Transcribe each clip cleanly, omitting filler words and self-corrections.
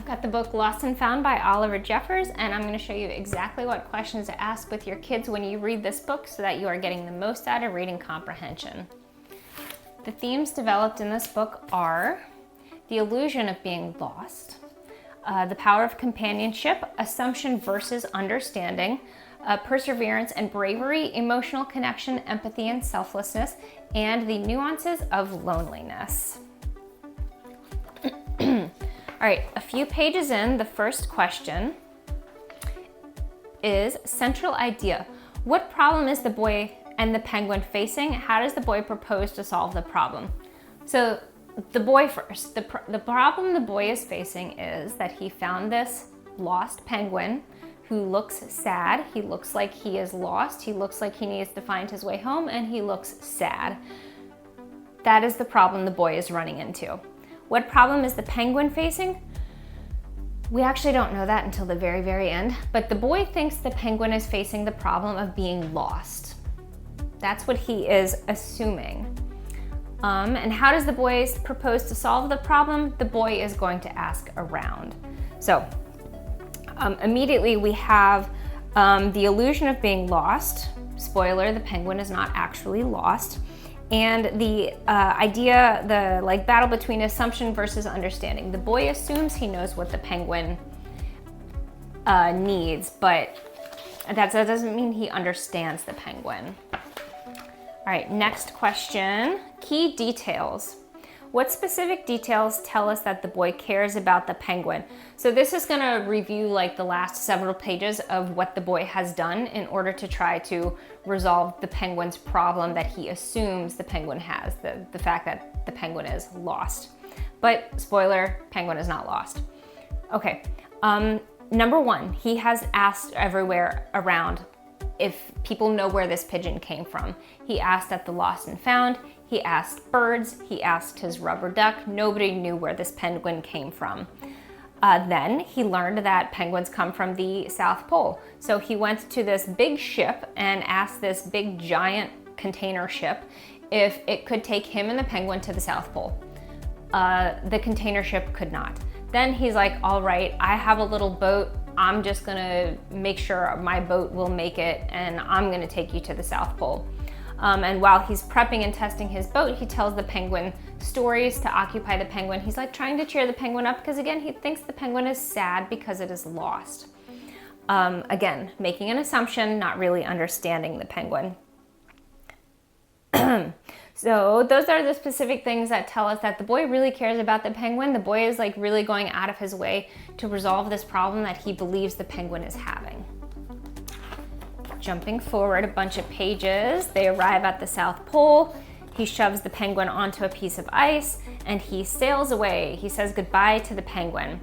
Got the book Lost and Found by Oliver Jeffers, and I'm going to show you exactly what questions to ask with your kids when you read this book so that you are getting the most out of reading comprehension. The themes developed in this book are the illusion of being lost, the power of companionship, assumption versus understanding, perseverance and bravery, emotional connection, empathy and selflessness, and the nuances of loneliness. All right, a few pages in, the first question is central idea. What problem is the boy and the penguin facing? How does the boy propose to solve the problem? So the boy first. The problem the boy is facing is that he found this lost penguin who looks sad. He looks like he is lost. He looks like he needs to find his way home, and he looks sad. That is the problem the boy is running into. What problem is the penguin facing? We actually don't know that until the very, very end, but the boy thinks the penguin is facing the problem of being lost. That's what he is assuming. And how does the boy propose to solve the problem? The boy is going to ask around. So immediately we have the illusion of being lost. Spoiler, the penguin is not actually lost. And the idea, the battle between assumption versus understanding. The boy assumes he knows what the penguin needs, but that doesn't mean he understands the penguin. All right, next question. Key details. What specific details tell us that the boy cares about the penguin? So this is going to review the last several pages of what the boy has done in order to try to resolve the penguin's problem that he assumes the penguin has, the fact that the penguin is lost. But spoiler, penguin is not lost. Okay, number one, he has asked everywhere around if people know where this pigeon came from. He asked at the Lost and Found. He asked birds, he asked his rubber duck. Nobody knew where this penguin came from. Then he learned that penguins come from the South Pole. So he went to this big ship and asked this big giant container ship if it could take him and the penguin to the South Pole. The container ship could not. Then he's like, all right, I have a little boat. I'm just gonna make sure my boat will make it, and I'm gonna take you to the South Pole. And while he's prepping and testing his boat, he tells the penguin stories to occupy the penguin. He's trying to cheer the penguin up because, again, he thinks the penguin is sad because it is lost. Again, making an assumption, not really understanding the penguin. So those are the specific things that tell us that the boy really cares about the penguin. The boy is really going out of his way to resolve this problem that he believes the penguin is having. Jumping forward a bunch of pages, they arrive at the South Pole. He shoves the penguin onto a piece of ice and he sails away. He says goodbye to the penguin.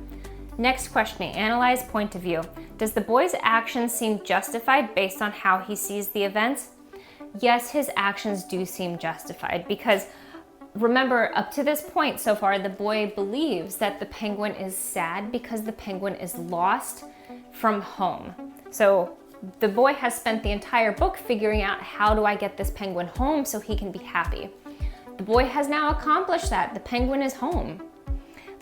Next questioning, analyze point of view. Does the boy's actions seem justified based on how he sees the events? Yes, his actions do seem justified because remember, up to this point so far, the boy believes that the penguin is sad because the penguin is lost from home. So the boy has spent the entire book figuring out, how do I get this penguin home so he can be happy? The boy has now accomplished that. The penguin is home.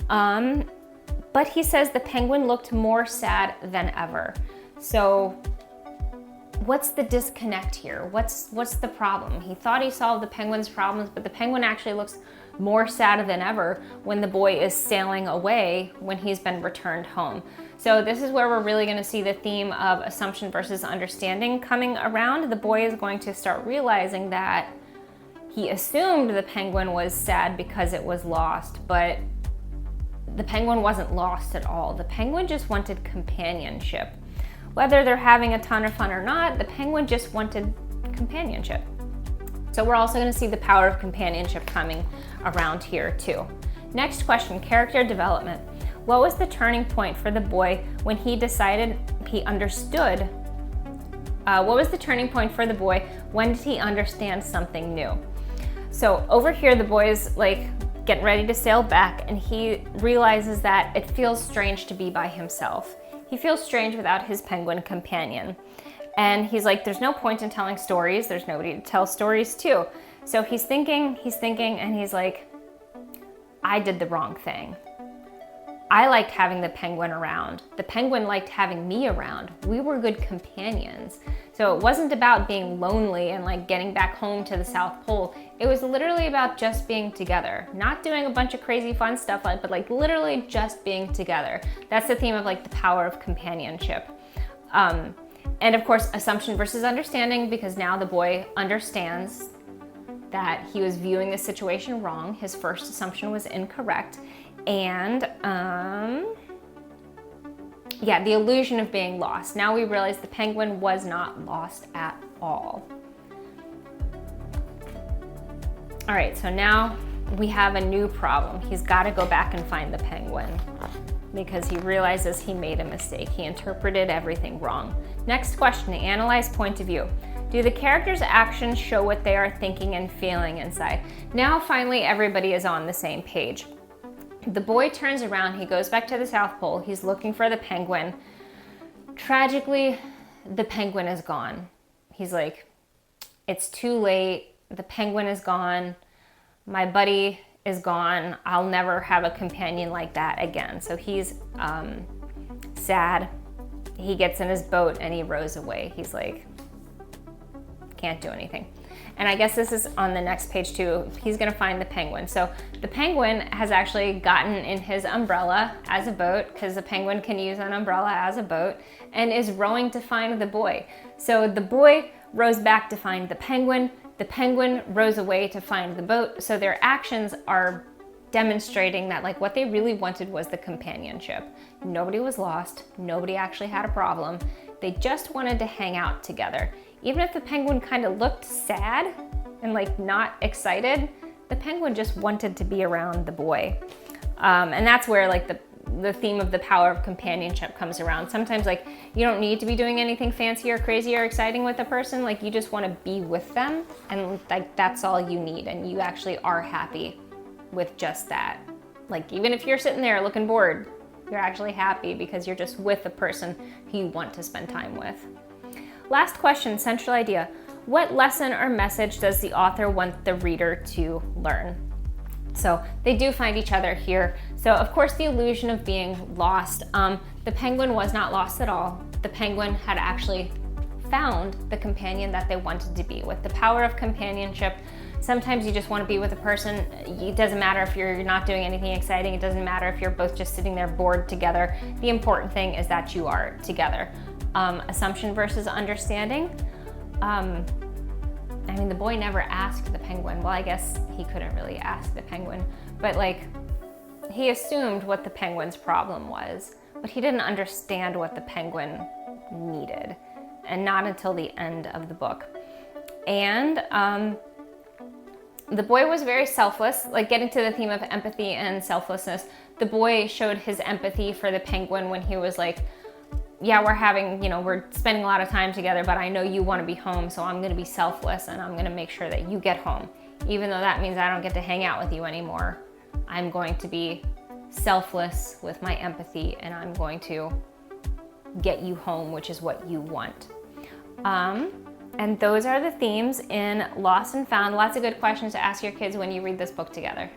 But he says the penguin looked more sad than ever. So what's the disconnect here? What's the problem? He thought he solved the penguin's problems, but the penguin actually looks more sad than ever when the boy is sailing away when he's been returned home. So this is where we're really going to see the theme of assumption versus understanding coming around. The boy is going to start realizing that he assumed the penguin was sad because it was lost, but the penguin wasn't lost at all. The penguin just wanted companionship. Whether they're having a ton of fun or not, the penguin just wanted companionship. So we're also going to see the power of companionship coming around here too. Next question, character development. What was the turning point for the boy when he decided he understood? What was the turning point for the boy? When did he understand something new? So over here, the boy is getting ready to sail back, and he realizes that it feels strange to be by himself. He feels strange without his penguin companion. And he's like, there's no point in telling stories. There's nobody to tell stories to. So he's thinking, and he's like, I did the wrong thing. I liked having the penguin around. The penguin liked having me around. We were good companions. So it wasn't about being lonely and like getting back home to the South Pole. It was literally about just being together, not doing a bunch of crazy fun stuff, but like literally just being together. That's the theme of like the power of companionship. And of course, assumption versus understanding, because now the boy understands that he was viewing the situation wrong. His first assumption was incorrect. And yeah, the illusion of being lost. Now we realize the penguin was not lost at all. All right, so now we have a new problem. He's got to go back and find the penguin because he realizes he made a mistake. He interpreted everything wrong. Next question, analyze point of view. Do the characters' actions show what they are thinking and feeling inside? Now finally everybody is on the same page. The boy turns around, he goes back to the South Pole, he's looking for the penguin. Tragically, the penguin is gone. He's like, it's too late, the penguin is gone, my buddy is gone, I'll never have a companion like that again. So he's sad. He gets in his boat and he rows away. He's like, can't do anything. And I guess this is on the next page too. He's gonna find the penguin. So the penguin has actually gotten in his umbrella as a boat, because the penguin can use an umbrella as a boat, and is rowing to find the boy. So the boy rows back to find the penguin rows away to find the boat. So their actions are demonstrating that like what they really wanted was the companionship. Nobody was lost, nobody actually had a problem. They just wanted to hang out together. Even if the penguin kind of looked sad and like not excited, the penguin just wanted to be around the boy. And that's where like the theme of the power of companionship comes around. Sometimes like you don't need to be doing anything fancy or crazy or exciting with a person. Like you just want to be with them, and like that's all you need, and you actually are happy with just that. Like even if you're sitting there looking bored, you're actually happy because you're just with the person who you want to spend time with. Last question, central idea. What lesson or message does the author want the reader to learn? So they do find each other here. So of course the illusion of being lost. The penguin was not lost at all. The penguin had actually found the companion that they wanted to be with. The power of companionship. Sometimes you just want to be with a person. It doesn't matter if you're not doing anything exciting. It doesn't matter if you're both just sitting there bored together. The important thing is that you are together. Assumption versus understanding. I mean, the boy never asked the penguin. Well, I guess he couldn't really ask the penguin, but like he assumed what the penguin's problem was, but he didn't understand what the penguin needed, and not until the end of the book. And the boy was very selfless, like getting to the theme of empathy and selflessness. The boy showed his empathy for the penguin when he was like, yeah, we're spending a lot of time together, but I know you want to be home, so I'm going to be selfless and I'm going to make sure that you get home. Even though that means I don't get to hang out with you anymore, I'm going to be selfless with my empathy and I'm going to get you home, which is what you want. And those are the themes in Lost and Found. Lots of good questions to ask your kids when you read this book together.